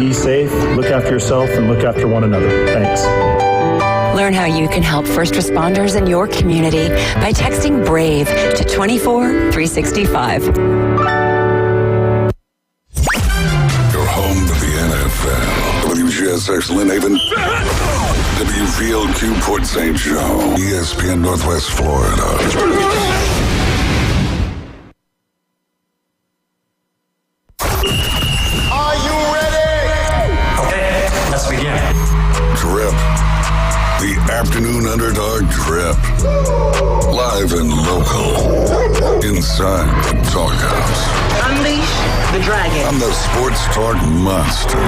be safe, look after yourself, and look after one another. Thanks. Learn how you can help first responders in your community by texting BRAVE to 24365. You're home to the NFL. WGSX Lynn Haven. WVLQ Port St. Joe. ESPN Northwest Florida. Are you ready? Okay, let's begin. Drip. The Afternoon Underdog Drip. Live and local. Inside the doghouse. Unleash the dragon. On the Sports Talk Monster.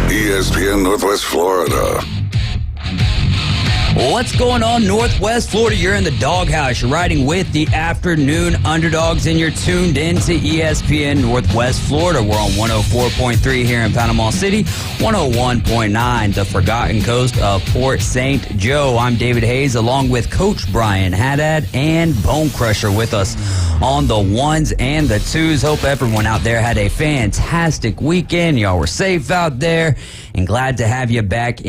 ESPN Northwest Florida. What's going on, Northwest Florida? You're in the doghouse. You're riding with the Afternoon Underdogs, and you're tuned in to ESPN Northwest Florida. We're on 104.3 here in Panama City, 101.9, the Forgotten Coast of Port St. Joe. I'm David Hayes, along with Coach Brian Haddad and Bone Crusher with us on the ones and the twos. Hope everyone out there had a fantastic weekend. Y'all were safe out there, and glad to have you back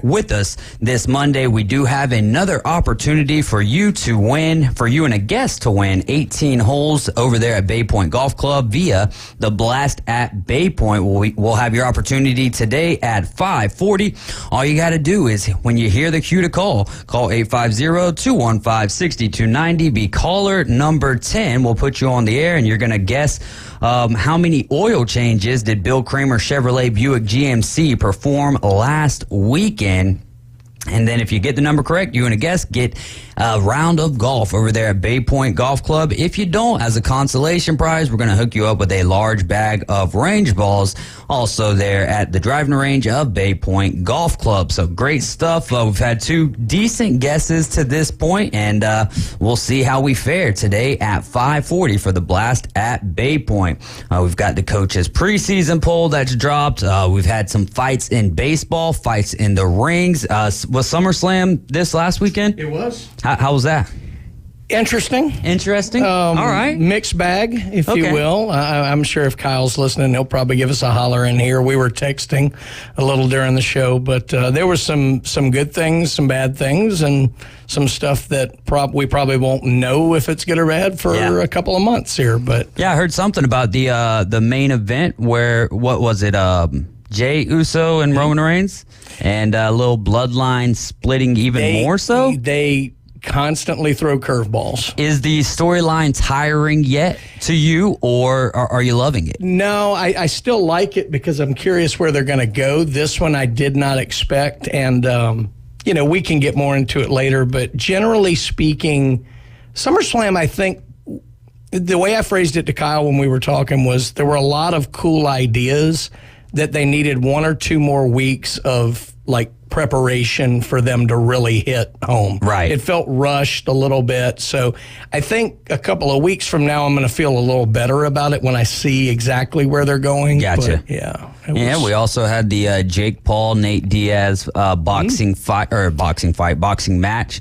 with us this Monday. We do have another opportunity for you to win, for you and a guest to win 18 holes over there at Bay Point Golf Club via the Blast at Bay Point. We'll have your opportunity today at 5:40. All you got to do is, when you hear the cue to call 850-215-6290. Be caller number 10. We'll put you on the air, and you're going to guess how many oil changes did Bill Kramer Chevrolet Buick GMC perform last weekend. And then if you get the number correct, you and a guest get a round of golf over there at Bay Point Golf Club. If you don't, as a consolation prize, we're going to hook you up with a large bag of range balls, also there at the driving range of Bay Point Golf Club. So great stuff. We've had two decent guesses to this point, and we'll see how we fare today at 5:40 for the Blast at Bay Point. We've got the coach's preseason poll that's dropped. We've had some fights in baseball, fights in the rings. Was SummerSlam this last weekend? It was. How was that? Interesting. All right. Mixed bag, if you will. I'm sure if Kyle's listening, he'll probably give us a holler in here. We were texting a little during the show, but there was some good things, some bad things, and some stuff that we probably won't know if it's good or bad for a couple of months here. But yeah, I heard something about the main event where, what was it, Jey Uso and Roman Reigns, and a little bloodline splitting even more so? They constantly throw curveballs. Is the storyline tiring yet to you, or are you loving it? No, I still like it because I'm curious where they're going to go. This one I did not expect, and we can get more into it later, but generally speaking, SummerSlam, I think, the way I phrased it to Kyle when we were talking was there were a lot of cool ideas that they needed 1 or 2 more weeks of preparation for them to really hit home. Right. It felt rushed a little bit. So I think a couple of weeks from now, I'm going to feel a little better about it when I see exactly where they're going. Gotcha. But, we also had the Jake Paul, Nate Diaz boxing match.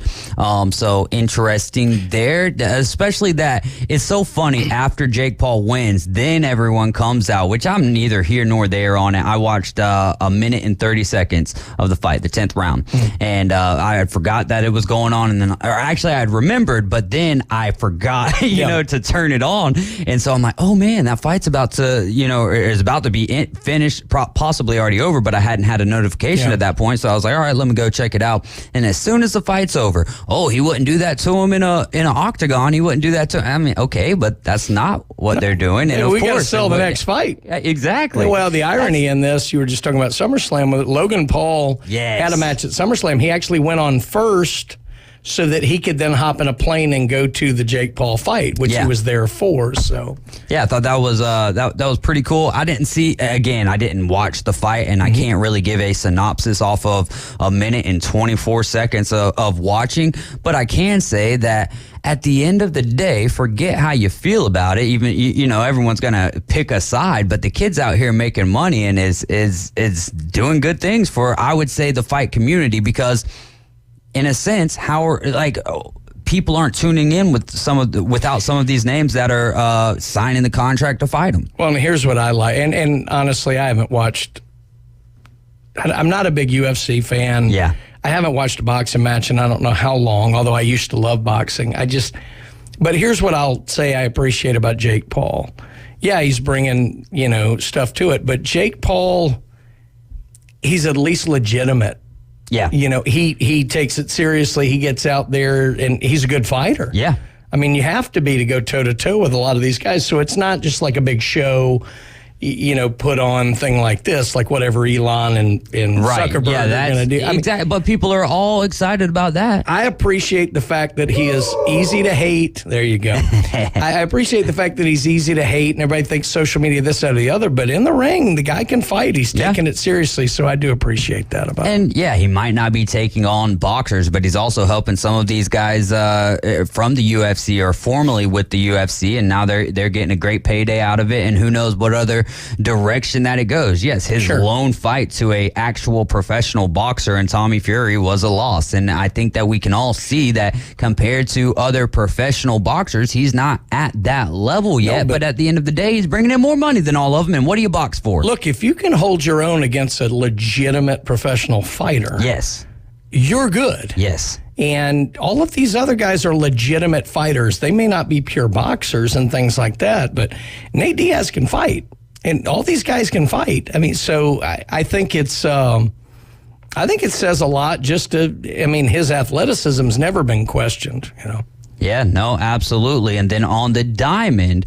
So interesting there, especially that it's so funny after Jake Paul wins, then everyone comes out, which I'm neither here nor there on it. I watched a minute and 30 seconds of the fight, the 10th round, and I had forgot that it was going on, and then, or actually I had remembered, but then I forgot, to turn it on, and so I'm like, oh man, that fight's about to, is about to be finished, possibly already over, but I hadn't had a notification at that point, so I was like, all right, let me go check it out. And as soon as the fight's over, he wouldn't do that to him in an octagon. He wouldn't do that to him. I mean, okay, but that's not what they're doing. And we got to sell the next fight. Yeah, exactly. Well, the irony in this, you were just talking about SummerSlam, with Logan Paul had a match at SummerSlam. He actually went on first so that he could then hop in a plane and go to the Jake Paul fight, which he was there for. So yeah, I thought that was that was pretty cool. I didn't watch the fight, and I can't really give a synopsis off of a minute and 24 seconds of watching, but I can say that at the end of the day, forget how you feel about it. Even everyone's gonna pick a side, but the kid's out here making money and is doing good things for, I would say, the fight community, because in a sense, people aren't tuning in with without some of these names that are signing the contract to fight him. Well, and here's what I like, and honestly, I haven't watched. I'm not a big UFC fan. Yeah. I haven't watched a boxing match in I don't know how long, although I used to love boxing. But here's what I'll say I appreciate about Jake Paul. Yeah, he's bringing, stuff to it, but Jake Paul, he's at least legitimate. Yeah. He takes it seriously. He gets out there, and he's a good fighter. Yeah. I mean, you have to be to go toe-to-toe with a lot of these guys, so it's not just like a big show, put on thing like this, like whatever Elon and Right. Zuckerberg Yeah, are going to do. Exactly. But people are all excited about that. I appreciate the fact that he is easy to hate. There you go. I appreciate the fact that he's easy to hate, and everybody thinks social media this, that, or the other. But in the ring, the guy can fight. He's taking it seriously, so I do appreciate that about him. And yeah, he might not be taking on boxers, but he's also helping some of these guys from the UFC or formerly with the UFC, and now they're getting a great payday out of it. And who knows what other direction that it goes. Yes, his lone fight to a actual professional boxer and Tommy Fury was a loss, and I think that we can all see that compared to other professional boxers, he's not at that level yet. But at the end of the day, he's bringing in more money than all of them. And what do you box for? Look, if you can hold your own against a legitimate professional fighter, yes, you're good. Yes. And all of these other guys are legitimate fighters. They may not be pure boxers and things like that, but Nate Diaz can fight. And all these guys can fight. I mean, so I think it's, I think it says a lot his athleticism's never been questioned, Yeah, no, absolutely. And then on the diamond,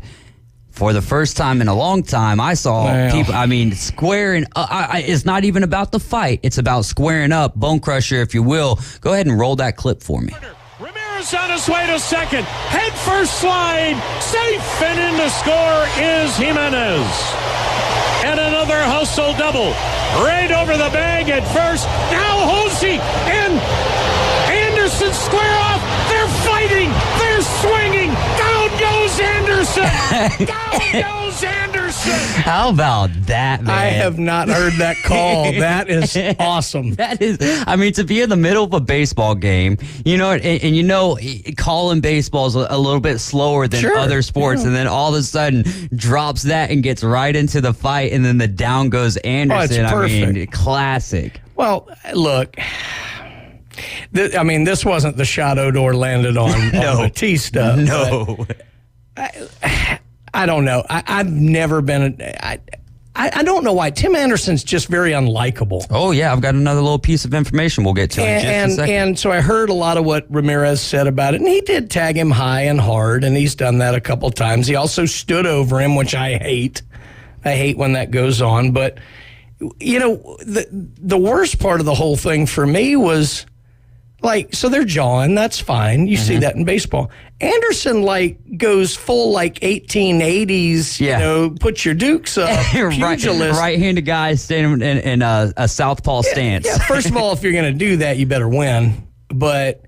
for the first time in a long time, I saw people, squaring. It's not even about the fight. It's about squaring up. Bone crusher, if you will. Go ahead and roll that clip for me. Ramirez on his way to second. Head first slide. Safe, and in to score is Jimenez. And another hustle double. Right over the bag at first. Now Hosey and Anderson square off. They're fighting. They're swinging. Down goes Anderson. Down goes Anderson. How about that, man? I have not heard that call. That is awesome. That is, to be in the middle of a baseball game, calling baseball is a little bit slower than other sports, and then all of a sudden drops that and gets right into the fight, and then the down goes Anderson. It's perfect. Classic. Well, look, this wasn't the shot Odor landed on Batista. No. I don't know. I've never been. I don't know why. Tim Anderson's just very unlikable. Oh, yeah. I've got another little piece of information we'll get to in just a second. And so I heard a lot of what Ramirez said about it, and he did tag him high and hard, and he's done that a couple times. He also stood over him, which I hate. I hate when that goes on. But, the worst part of the whole thing for me was, so they're jawing. That's fine. You see that in baseball. Anderson, goes full, 1880s, put your dukes up, pugilist. Right-handed guy standing in a southpaw stance. Yeah, first of all, if you're going to do that, you better win. But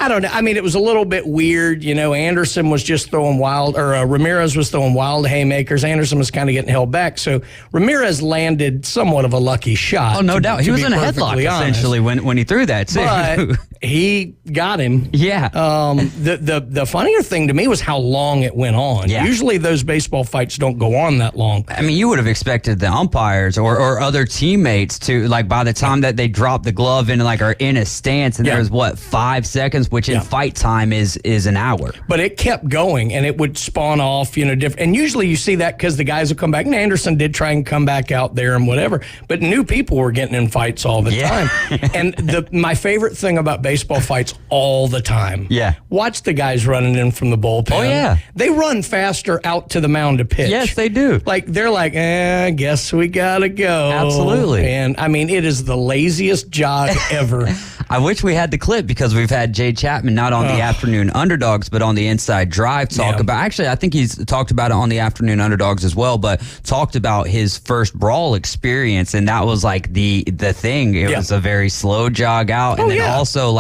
I don't know. It was a little bit weird. Anderson was just throwing Ramirez was throwing wild haymakers. Anderson was kind of getting held back. So Ramirez landed somewhat of a lucky shot. Oh, no doubt. He was in a headlock, essentially, when he threw that, too. But he got him. Yeah. The funnier thing to me was how long it went on. Yeah. Usually those baseball fights don't go on that long. You would have expected the umpires or other teammates to, by the time that they drop the glove in, are in a stance, and there's, 5 seconds, which in fight time is an hour. But it kept going, and it would spawn off, different. And usually you see that because the guys will come back. And Anderson did try and come back out there and whatever. But new people were getting in fights all the time. And my favorite thing about baseball fights all the time. Yeah. Watch the guys running in from the bullpen. Oh, yeah. They run faster out to the mound to pitch. Yes, they do. They're I guess we got to go. Absolutely. And, it is the laziest jog ever. I wish we had the clip because we've had Jay Chapman, not on the Afternoon Underdogs, but on the Inside Drive talk about, actually, I think he's talked about it on the Afternoon Underdogs as well, but talked about his first brawl experience, and that was the thing. It was a very slow jog out, and then also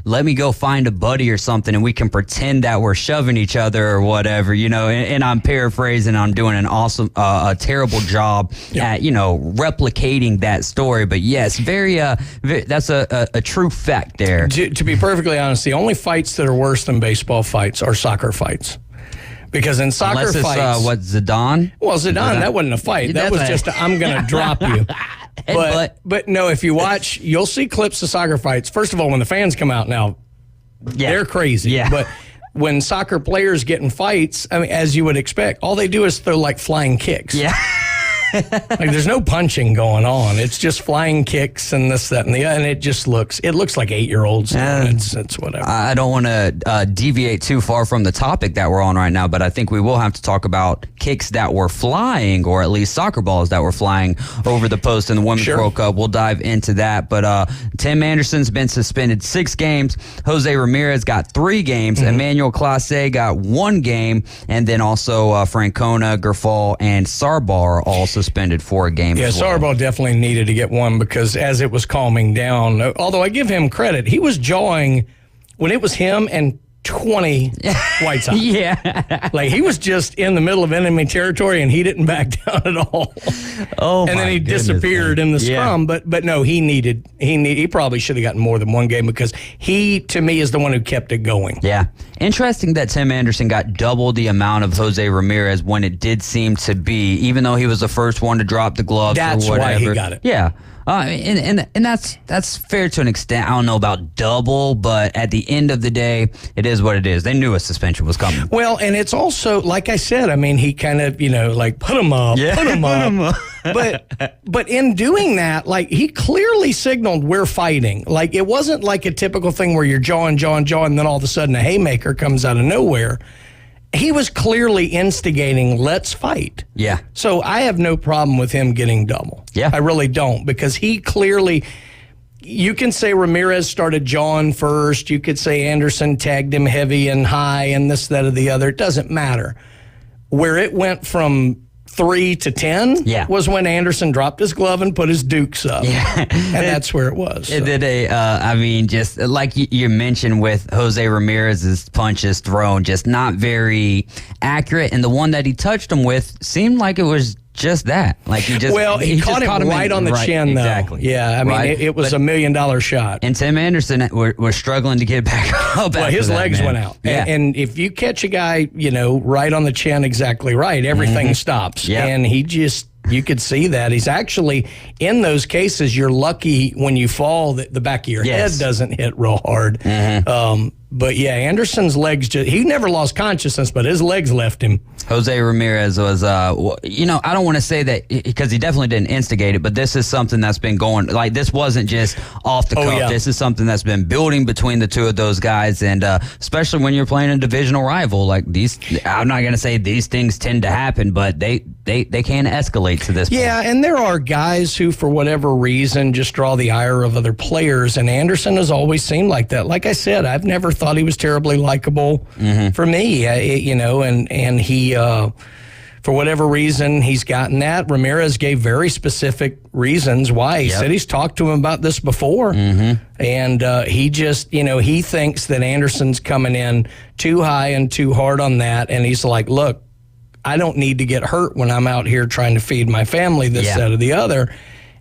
let me go find a buddy or something and we can pretend that we're shoving each other or whatever, and I'm paraphrasing. I'm doing a terrible job at, replicating that story. But yes, that's a true fact there. To be perfectly honest, the only fights that are worse than baseball fights are soccer fights. Because in soccer fights... what, Zidane? Well, Zidane, that wasn't a fight. That was just I'm going to drop you. But no, if you watch, you'll see clips of soccer fights. First of all, when the fans come out now, they're crazy. Yeah. But when soccer players get in fights, I mean, as you would expect, all they do is throw like flying kicks. Yeah. Like there's no punching going on. It's just flying kicks and this, that, and the other. And it looks like 8-year-olds. It's whatever. I don't want to deviate too far from the topic that we're on right now, but I think we will have to talk about kicks that were flying, or at least soccer balls that were flying over the post in the Women's World Cup. We'll dive into that. But Tim Anderson's been suspended 6 games. Jose Ramirez got 3 games. Emmanuel Clase got 1 game. And then also Francona, Gerfal, and Sarbar are all suspended for a game. Yeah, Sarbar definitely needed to get 1 because as it was calming down, although I give him credit, he was jawing when it was him and 20 White Sox. Yeah. Like he was just in the middle of enemy territory and he didn't back down at all. And then he disappeared in the scrum. But no, he probably should have gotten more than 1 game because he, to me, is the one who kept it going. Yeah. Interesting that Tim Anderson got double the amount of Jose Ramirez when it did seem to be, even though he was the first one to drop the gloves or whatever. That's why he got it. Yeah. And that's fair to an extent. I don't know about double, but at the end of the day, it is what it is. They knew a suspension was coming. Well, and it's also, like I said, I mean, he kind of, like put him up, put him up. But in doing that, like he clearly signaled we're fighting. Like it wasn't like a typical thing where you're jawing, and then all of a sudden a haymaker comes out of nowhere. He was clearly instigating, let's fight. Yeah. So I have no problem with him getting double. Yeah. I really don't, because he clearly, you can say Ramirez started jawing first. You could say Anderson tagged him heavy and high and this, that, or the other. It doesn't matter. Where it went from 3 to 10 was when Anderson dropped his glove and put his dukes up. Yeah. And that's where it was. It did just like you mentioned with Jose Ramirez's punches thrown, just not very accurate. And the one that he touched him with seemed like it was just that. Like he caught him right on the chin, though. Exactly. Yeah, I mean, it was $1 million shot. And Tim Anderson was struggling to get back up. Well, his legs went out. Yeah. And if you catch a guy, right on the chin exactly right, everything stops. Yep. And you could see that. He's actually, in those cases, you're lucky when you fall that the back of your head doesn't hit real hard. But yeah, Anderson's legs, he never lost consciousness, but his legs left him. Jose Ramirez was, I don't want to say that because he definitely didn't instigate it, but this is something that's been going, like this wasn't just off the cuff. Yeah. This is something that's been building between the two of those guys. And especially when you're playing a divisional rival, like I'm not going to say these things tend to happen, but they can escalate to this point. Yeah, and there are guys who, for whatever reason, just draw the ire of other players, and Anderson has always seemed like that. Like I said, I've never thought he was terribly likable for me, and he, for whatever reason, he's gotten that. Ramirez gave very specific reasons why. He said he's talked to him about this before, and he just, he thinks that Anderson's coming in too high and too hard on that, and he's like, look, I don't need to get hurt when I'm out here trying to feed my family, this, that, or the other.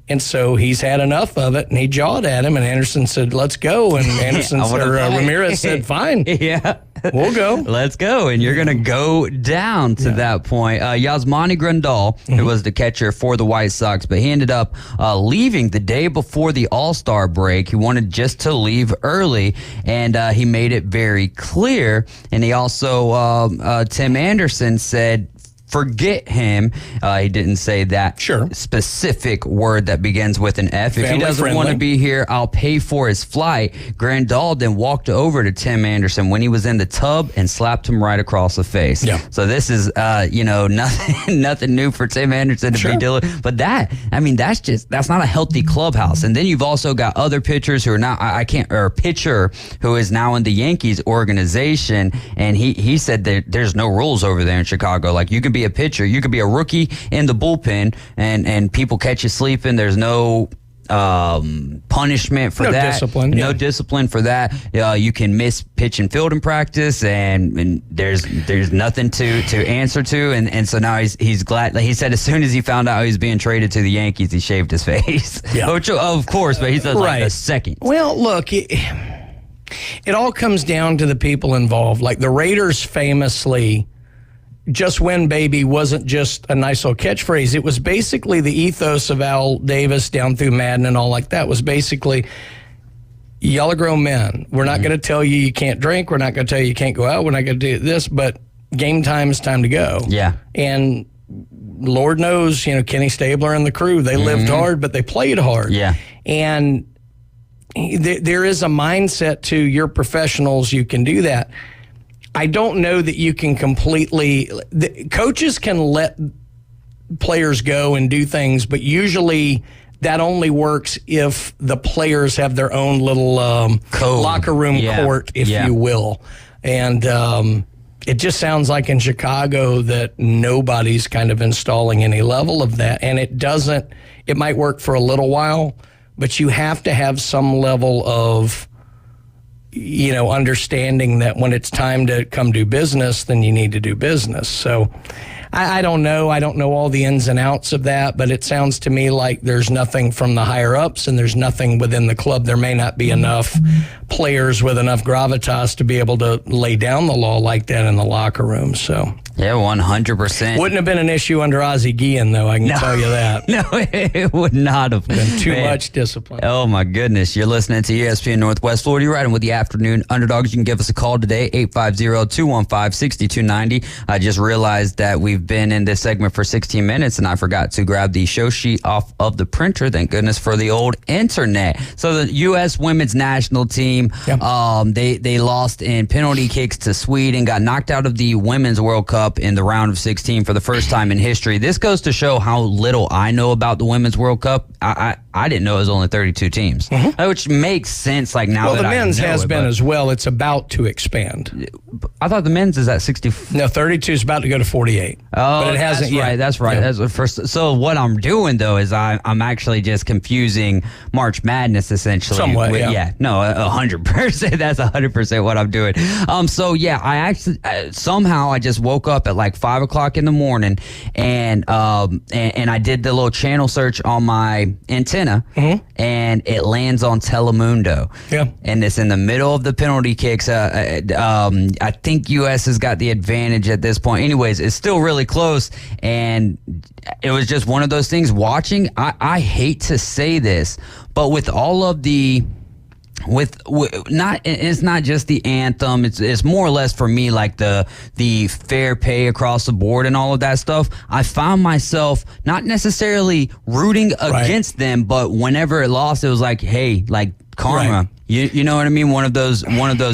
And so he's had enough of it, and he jawed at him, and Anderson said, let's go. And Ramirez said, fine. Yeah. We'll go. Let's go. And you're going to go down to that point. Yasmani Grandal, who was the catcher for the White Sox, but he ended up leaving the day before the All-Star break. He wanted just to leave early, and he made it very clear. And he also, Tim Anderson said, forget him. He didn't say that specific word that begins with an F. If he doesn't want to be here, I'll pay for his flight. Grandal then walked over to Tim Anderson when he was in the tub and slapped him right across the face. Yeah. So this is, nothing new for Tim Anderson to be dealing. But that's not a healthy clubhouse. And then you've also got other pitchers who are now, or a pitcher who is now in the Yankees organization. And he said that there's no rules over there in Chicago. Like you can be a pitcher, you could be a rookie in the bullpen, and people catch you sleeping. There's no punishment for that. Discipline, no discipline for that. You can miss pitch and field in practice, and there's nothing to answer to, and so now he's glad. Like he said, as soon as he found out he was being traded to the Yankees, he shaved his face. Yeah. Which, of course, but he says like a second. Well, look, it all comes down to the people involved. Like the Raiders famously, "Just win, baby," wasn't just a nice little catchphrase. It was basically the ethos of Al Davis down through Madden and all like that. Was basically, y'all are grown men. We're not going to tell you can't drink. We're not going to tell you can't go out. We're not going to do this, but game time is time to go. Yeah. And Lord knows, Kenny Stabler and the crew, they lived hard, but they played hard. Yeah. And there is a mindset to you're professionals, you can do that. I don't know that you can completely. Coaches can let players go and do things, but usually that only works if the players have their own little locker room court, if you will. And it just sounds like in Chicago that nobody's kind of installing any level of that. And it doesn't. It might work for a little while, but you have to have some level of understanding that when it's time to come do business, then you need to do business. So I don't know. I don't know all the ins and outs of that, but it sounds to me like there's nothing from the higher ups and there's nothing within the club. There may not be enough players with enough gravitas to be able to lay down the law like that in the locker room. So. Yeah, 100%. Wouldn't have been an issue under Ozzie Guillen, though, I can tell you that. No, it would not have been too much discipline. Oh, my goodness. You're listening to ESPN Northwest Florida. You're riding with the Afternoon Underdogs. You can give us a call today, 850-215-6290. I just realized that we've been in this segment for 16 minutes, and I forgot to grab the show sheet off of the printer. Thank goodness for the old internet. So the U.S. women's national team, they lost in penalty kicks to Sweden, got knocked out of the Women's World Cup in the round of 16 for the first time in history. This goes to show how little I know about the Women's World Cup. I didn't know it was only 32 teams, which makes sense. Like now, well, the men's has been as well. It's about to expand. I thought the men's is at 60. No, 32 is about to go to 48. Oh, but it hasn't yet. Right, that's right. Yeah. That's the first. So what I'm doing though is I'm actually just confusing March Madness essentially. Somewhat, with, no, 100%. That's 100% what I'm doing. So yeah, I actually somehow I just woke up at like 5 o'clock in the morning and I did the little channel search on my antenna and it lands on Telemundo. Yeah. And it's in the middle of the penalty kicks. I think U.S. has got the advantage at this point. Anyways, it's still really close, and it was just one of those things. Watching, I hate to say this, but with all of the it's not just the anthem, it's more or less for me like the fair pay across the board and all of that stuff. I found myself not necessarily rooting against them, but whenever it lost, it was like, hey, like karma. Right. You know what I mean? One of those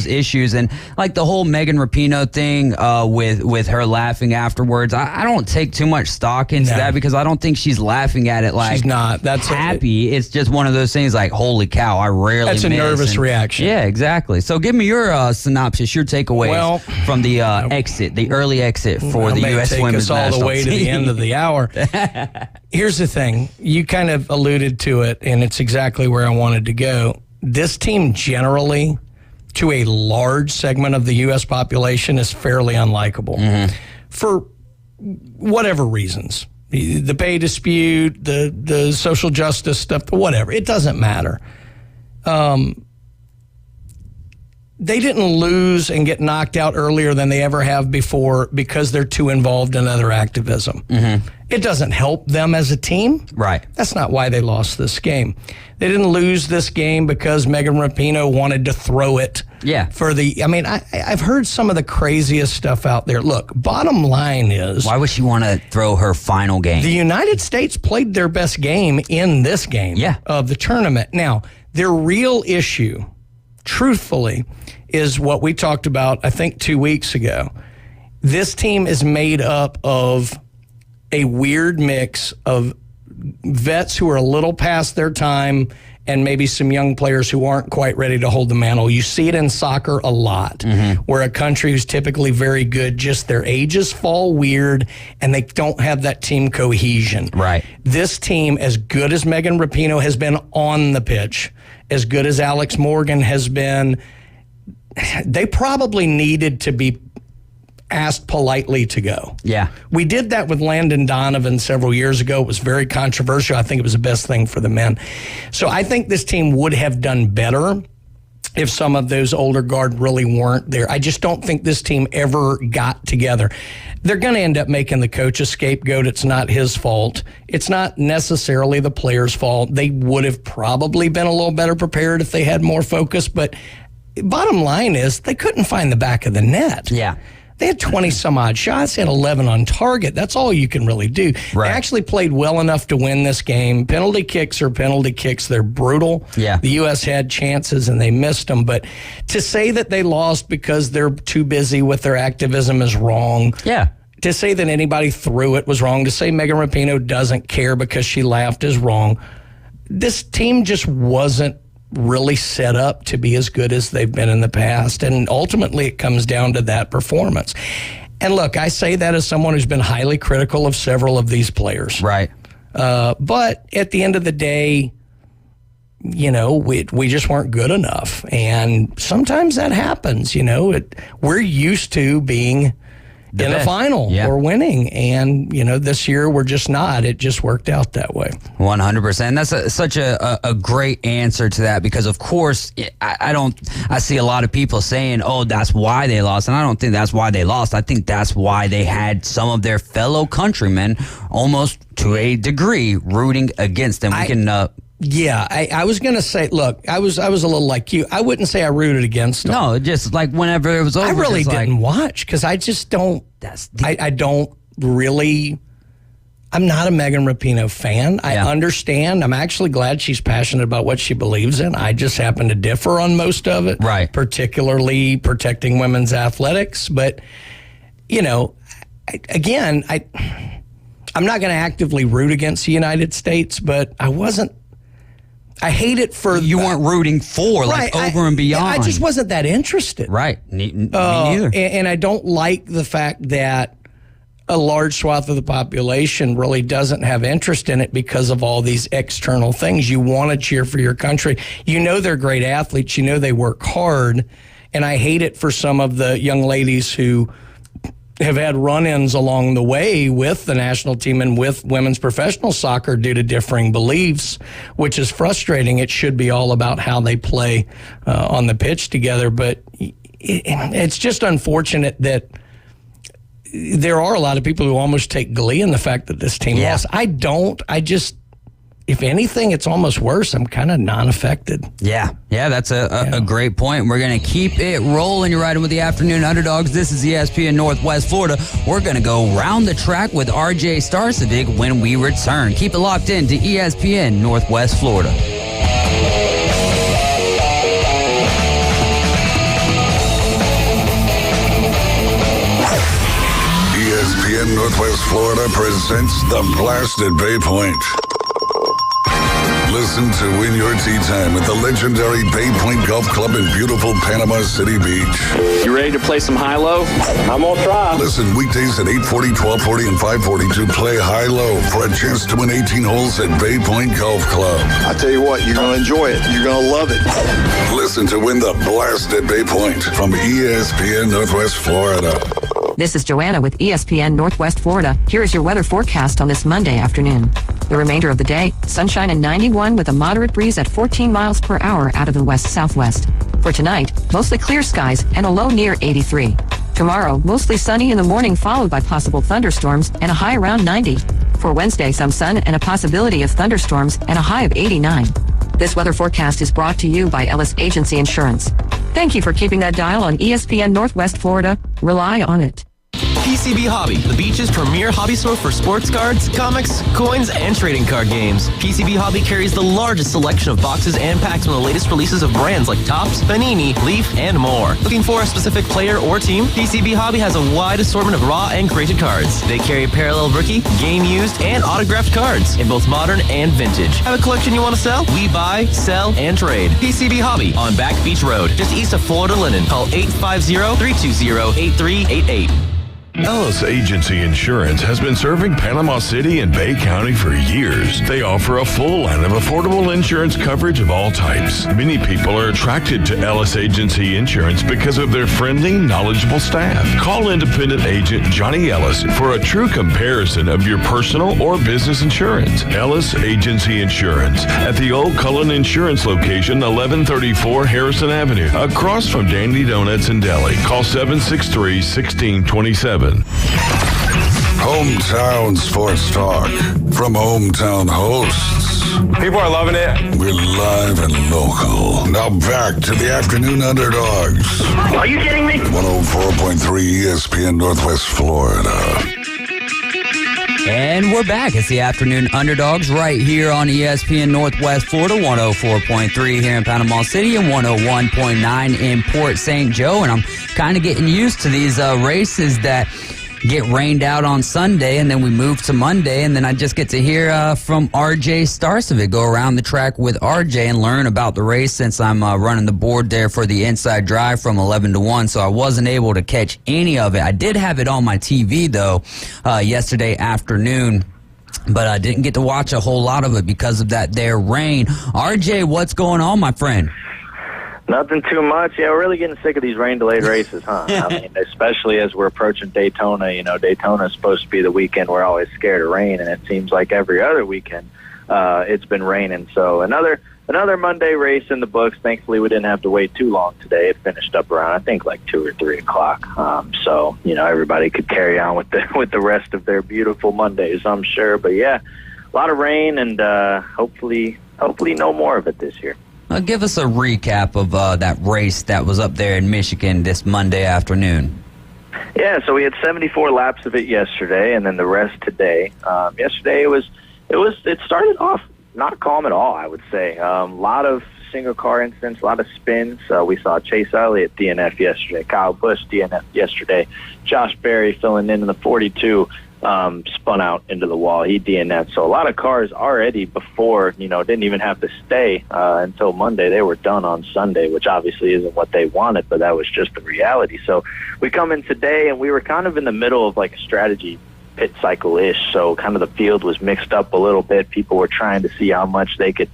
issues, and like the whole Megan Rapinoe thing with her laughing afterwards. I don't take too much stock into that because I don't think she's laughing at it like she's not. That's happy. It's just one of those things like, holy cow, I rarely. That's a nervous reaction. Yeah, exactly. So give me your synopsis, your takeaways from the exit, the early exit for the U.S. women's national team. Take us all the way to the end of the hour. Here's the thing: you kind of alluded to it, and it's exactly where I wanted to go. This team generally, to a large segment of the U.S. population, is fairly unlikable for whatever reasons. The pay dispute, the social justice stuff, whatever. It doesn't matter. They didn't lose and get knocked out earlier than they ever have before because they're too involved in other activism. It doesn't help them as a team. Right. That's not why they lost this game. They didn't lose this game because Megan Rapinoe wanted to throw it. Yeah. I've heard some of the craziest stuff out there. Look, bottom line is, why would she want to throw her final game? The United States played their best game in this game of the tournament. Now, their real issue, truthfully, is what we talked about, I think, 2 weeks ago. This team is made up of a weird mix of vets who are a little past their time and maybe some young players who aren't quite ready to hold the mantle. You see it in soccer a lot, where a country who's typically very good, just their ages fall weird, and they don't have that team cohesion. Right. This team, as good as Megan Rapinoe has been on the pitch, as good as Alex Morgan has been, they probably needed to be asked politely to go. Yeah. We did that with Landon Donovan several years ago. It was very controversial. I think it was the best thing for the men. So I think this team would have done better if some of those older guard really weren't there. I just don't think this team ever got together. They're going to end up making the coach a scapegoat. It's not his fault. It's not necessarily the player's fault. They would have probably been a little better prepared if they had more focus, but bottom line is they couldn't find the back of the net. Yeah. They had 20-some-odd shots. They had 11 on target. That's all you can really do. Right. They actually played well enough to win this game. Penalty kicks are penalty kicks. They're brutal. Yeah. The U.S. had chances, and they missed them. But to say that they lost because they're too busy with their activism is wrong. Yeah. To say that anybody threw it was wrong. To say Megan Rapinoe doesn't care because she laughed is wrong. This team just wasn't really set up to be as good as they've been in the past. And ultimately, it comes down to that performance. And look, I say that as someone who's been highly critical of several of these players. Right. But at the end of the day, you know, we just weren't good enough. And sometimes that happens, you know. We're used to being in the final or winning. And, you know, this year we're just not. It just worked out that way. 100%. That's such a great answer to that, because, of course, I see a lot of people saying, oh, that's why they lost. And I don't think that's why they lost. I think that's why they had some of their fellow countrymen almost to a degree rooting against them. Yeah, I was going to say, look, I was a little like you. I wouldn't say I rooted against them. No, just like whenever it was over. I really didn't watch because I just don't. I don't really. I'm not a Megan Rapinoe fan. I understand. I'm actually glad she's passionate about what she believes in. I just happen to differ on most of it. Right. Particularly protecting women's athletics. But, you know, I'm not going to actively root against the United States, but I hate it for... You weren't rooting for, like, over and beyond. I just wasn't that interested. Right. Me neither. And I don't like the fact that a large swath of the population really doesn't have interest in it because of all these external things. You want to cheer for your country. You know they're great athletes. You know they work hard. And I hate it for some of the young ladies who have had run-ins along the way with the national team and with women's professional soccer due to differing beliefs, which is frustrating. It should be all about how they play on the pitch together. But it's just unfortunate that there are a lot of people who almost take glee in the fact that this team lost. I don't. If anything, it's almost worse. I'm kind of non-affected. Yeah, that's a great point. We're going to keep it rolling. You're riding with the Afternoon Underdogs. This is ESPN Northwest Florida. We're going to go round the track with RJ Starcevic when we return. Keep it locked in to ESPN Northwest Florida. ESPN Northwest Florida presents The Blast at Bay Point. Listen to Win Your Tea Time at the legendary Bay Point Golf Club in beautiful Panama City Beach. You ready to play some high-low? I'm gonna try. Listen weekdays at 8:40, 12:40, and 5:40 to play high-low for a chance to win 18 holes at Bay Point Golf Club. I tell you what, you're gonna enjoy it. You're gonna love it. Listen to Win the Blast at Bay Point from ESPN Northwest Florida. This is Joanna with ESPN Northwest Florida. Here is your weather forecast on this Monday afternoon. The remainder of the day, sunshine and 91 with a moderate breeze at 14 miles per hour out of the west-southwest. For tonight, mostly clear skies and a low near 83. Tomorrow, mostly sunny in the morning followed by possible thunderstorms and a high around 90. For Wednesday, some sun and a possibility of thunderstorms and a high of 89. This weather forecast is brought to you by Ellis Agency Insurance. Thank you for keeping that dial on ESPN Northwest Florida. Rely on it. He's PCB Hobby, the beach's premier hobby store for sports cards, comics, coins, and trading card games. PCB Hobby carries the largest selection of boxes and packs from the latest releases of brands like Topps, Panini, Leaf, and more. Looking for a specific player or team? PCB Hobby has a wide assortment of raw and graded cards. They carry parallel rookie, game used, and autographed cards in both modern and vintage. Have a collection you want to sell? We buy, sell, and trade. PCB Hobby on Back Beach Road, just east of Florida Linen. Call 850-320-8388. Ellis Agency Insurance has been serving Panama City and Bay County for years. They offer a full line of affordable insurance coverage of all types. Many people are attracted to Ellis Agency Insurance because of their friendly, knowledgeable staff. Call independent agent Johnny Ellis for a true comparison of your personal or business insurance. Ellis Agency Insurance at the Old Cullen Insurance location, 1134 Harrison Avenue, across from Dandy Donuts and Deli. Call 763-1627. Hometown Sports Talk from Hometown Hosts. People are loving it. We're live and local. Now back to the Afternoon Underdogs. Are you kidding me? 104.3 ESPN Northwest Florida. And we're back. It's the Afternoon Underdogs right here on ESPN Northwest Florida, 104.3 here in Panama City and 101.9 in Port St. Joe. And I'm kind of getting used to these races that get rained out on Sunday, and then we move to Monday, and then I just get to hear from RJ Starcevic, go around the track with RJ and learn about the race since I'm running the board there for the inside drive from 11 to 1, so I wasn't able to catch any of it. I did have it on my TV, though, yesterday afternoon, but I didn't get to watch a whole lot of it because of that there rain. RJ, what's going on, my friend? Nothing too much. Yeah, we're really getting sick of these rain-delayed races, huh? I mean, especially as we're approaching Daytona. You know, Daytona is supposed to be the weekend we're always scared of rain, and it seems like every other weekend it's been raining. So another Monday race in the books. Thankfully, we didn't have to wait too long today. It finished up around, I think, like 2 or 3 o'clock. So, you know, everybody could carry on with the rest of their beautiful Mondays, I'm sure. But, yeah, a lot of rain, and hopefully no more of it this year. Give us a recap of that race that was up there in Michigan this Monday afternoon. Yeah, so we had 74 laps of it yesterday, and then the rest today. Yesterday it started off not calm at all, I would say. A lot of single car incidents, a lot of spins. We saw Chase Elliott DNF yesterday, Kyle Busch DNF yesterday, Josh Berry filling in the 42. Spun out into the wall. He DNF'd. So a lot of cars already before, didn't even have to stay until Monday. They were done on Sunday, which obviously isn't what they wanted, but that was just the reality. So we come in today, and we were kind of in the middle of like a strategy pit cycle-ish. So kind of the field was mixed up a little bit. People were trying to see how much they could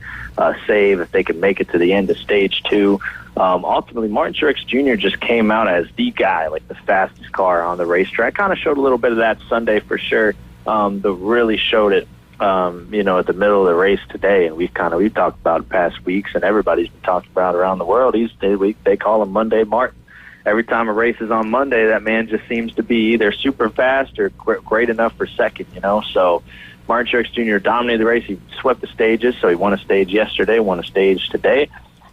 save if they could make it to the end of stage 2. Ultimately, Martin Truex Jr. just came out as the guy, like the fastest car on the racetrack. Kind of showed a little bit of that Sunday for sure, but really showed it, at the middle of the race today. And we've talked about it past weeks, and everybody's been talking about it around the world. They call him Monday Martin. Every time a race is on Monday, that man just seems to be either super fast or great enough for second, So Martin Truex Jr. dominated the race. He swept the stages, so he won a stage yesterday, won a stage today.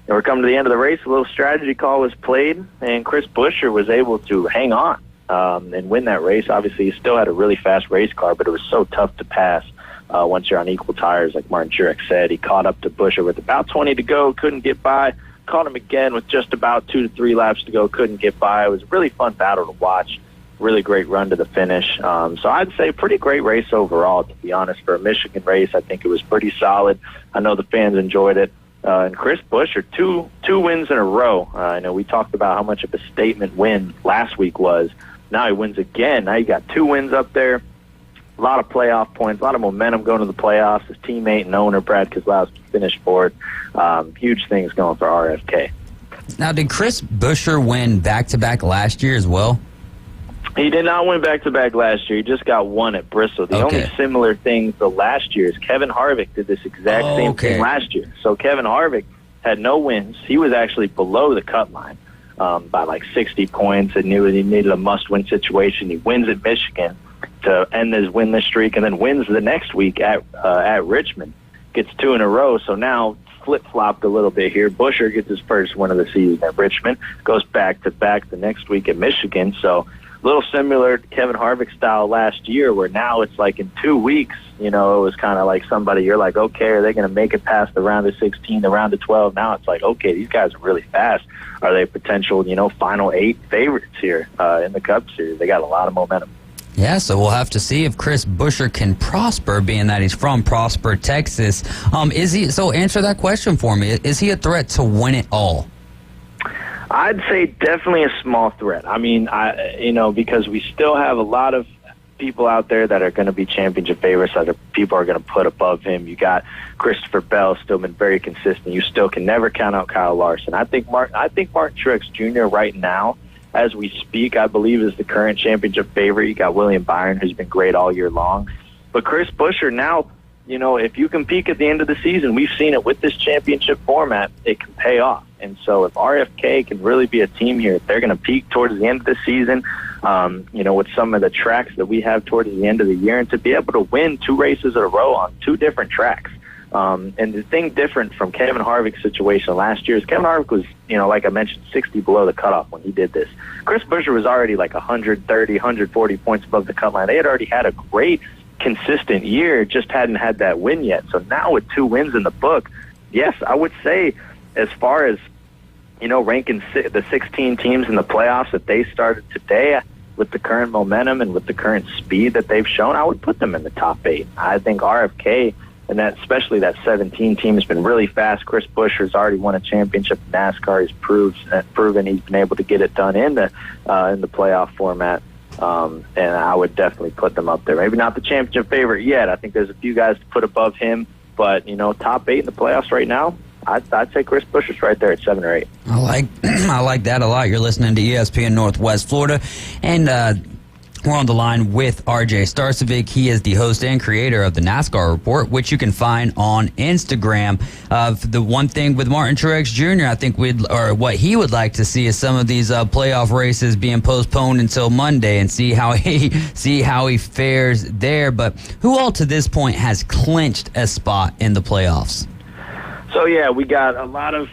And we're coming to the end of the race. A little strategy call was played, and Chris Buescher was able to hang on and win that race. Obviously, he still had a really fast race car, but it was so tough to pass once you're on equal tires, like Martin Truex said. He caught up to Buescher with about 20 to go, couldn't get by. Caught him again with just about 2 to 3 laps to go, couldn't get by. It was a really fun battle to watch. Really great run to the finish. So I'd say pretty great race overall, to be honest. For a Michigan race, I think it was pretty solid. I know the fans enjoyed it. And Chris Buescher, two wins in a row. I know we talked about how much of a statement win last week was. Now he wins again. Now you got 2 wins up there. A lot of playoff points, a lot of momentum going to the playoffs. His teammate and owner, Brad Keselowski, finished fourth. Huge things going for RFK. Now, did Chris Buescher win back-to-back last year as well? He did not win back-to-back last year. He just got one at Bristol. The only similar thing to last year is Kevin Harvick did this exact same thing last year. So Kevin Harvick had no wins. He was actually below the cut line by like 60 points and knew he needed a must-win situation. He wins at Michigan to end his winless streak and then wins the next week at Richmond. Gets 2 in a row. So now flip-flopped a little bit here. Buescher gets his first win of the season at Richmond. Goes back-to-back the next week at Michigan. So little similar to Kevin Harvick style last year, where now it's like in 2 weeks, it was kind of like somebody you're like, okay, are they going to make it past the round of 16, the round of 12? Now it's like, okay, these guys are really fast. Are they potential, final 8 favorites here in the Cup Series? They got a lot of momentum. Yeah, so we'll have to see if Chris Buescher can prosper, being that he's from Prosper, Texas. Is he? So answer that question for me. Is he a threat to win it all? I'd say definitely a small threat. I mean, because we still have a lot of people out there that are going to be championship favorites, other people are going to put above him. You got Christopher Bell, still been very consistent. You still can never count out Kyle Larson. I think Martin Truex Jr. right now, as we speak, I believe is the current championship favorite. You got William Byron, who's been great all year long. But Chris Buescher now, if you can peak at the end of the season, we've seen it with this championship format, it can pay off. And so if RFK can really be a team here, if they're going to peak towards the end of the season, with some of the tracks that we have towards the end of the year, and to be able to win 2 races in a row on 2 different tracks. And the thing different from Kevin Harvick's situation last year is Kevin Harvick was, like I mentioned, 60 below the cutoff when he did this. Chris Buescher was already like 130, 140 points above the cut line. They had already had a great, consistent year, just hadn't had that win yet. So now with 2 wins in the book, yes, I would say as far as, ranking the 16 teams in the playoffs, that they started today with the current momentum and with the current speed that they've shown, I would put them in the top 8. I think RFK, and that especially that 17 team, has been really fast. Chris Buescher's already won a championship in NASCAR. He's proven he's been able to get it done in the playoff format. And I would definitely put them up there. Maybe not the championship favorite yet. I think there's a few guys to put above him, but top 8 in the playoffs right now, I'd say Chris Buescher's right there at 7 or 8. I like that a lot. You're listening to ESPN Northwest Florida, and we're on the line with RJ Starcevic. He is the host and creator of the NASCAR Report, which you can find on Instagram. The one thing with Martin Truex Jr., I think what he would like to see is some of these playoff races being postponed until Monday, and see how he fares there. But who all to this point has clinched a spot in the playoffs? So yeah, we got a lot of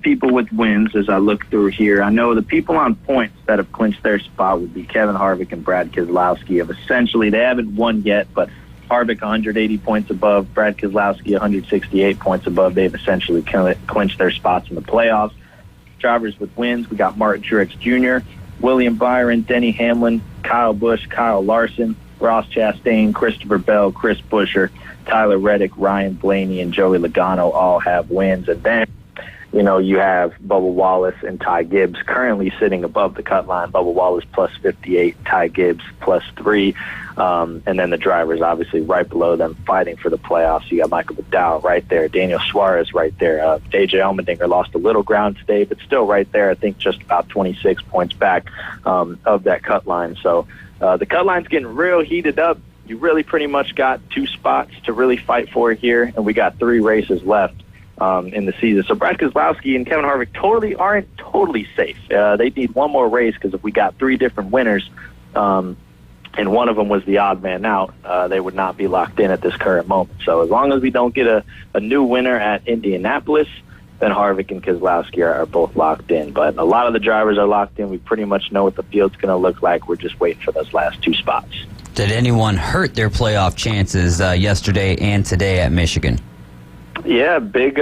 people with wins as I look through here. I know the people on points that have clinched their spot would be Kevin Harvick and Brad Keselowski. Essentially, they haven't won yet, but Harvick 180 points above, Brad Keselowski 168 points above. They've essentially clinched their spots in the playoffs. Drivers with wins, we got Martin Truex Jr., William Byron, Denny Hamlin, Kyle Busch, Kyle Larson, Ross Chastain, Christopher Bell, Chris Buescher, Tyler Reddick, Ryan Blaney, and Joey Logano all have wins. And then, you have Bubba Wallace and Ty Gibbs currently sitting above the cut line. Bubba Wallace plus 58, Ty Gibbs plus 3. And then the drivers obviously right below them fighting for the playoffs. You got Michael McDowell right there, Daniel Suarez right there. AJ Allmendinger lost a little ground today, but still right there, I think just about 26 points back of that cut line. So the cut line's getting real heated up. You really pretty much got 2 spots to really fight for here, and we got 3 races left in the season. So Brad Keselowski and Kevin Harvick aren't totally safe. They need one more race, because if we got 3 different winners, and one of them was the odd man out, they would not be locked in at this current moment. So as long as we don't get a new winner at Indianapolis, then Harvick and Keselowski are both locked in. But a lot of the drivers are locked in. We pretty much know what the field's going to look like. We're just waiting for those last 2 spots. Did anyone hurt their playoff chances yesterday and today at Michigan? Yeah, big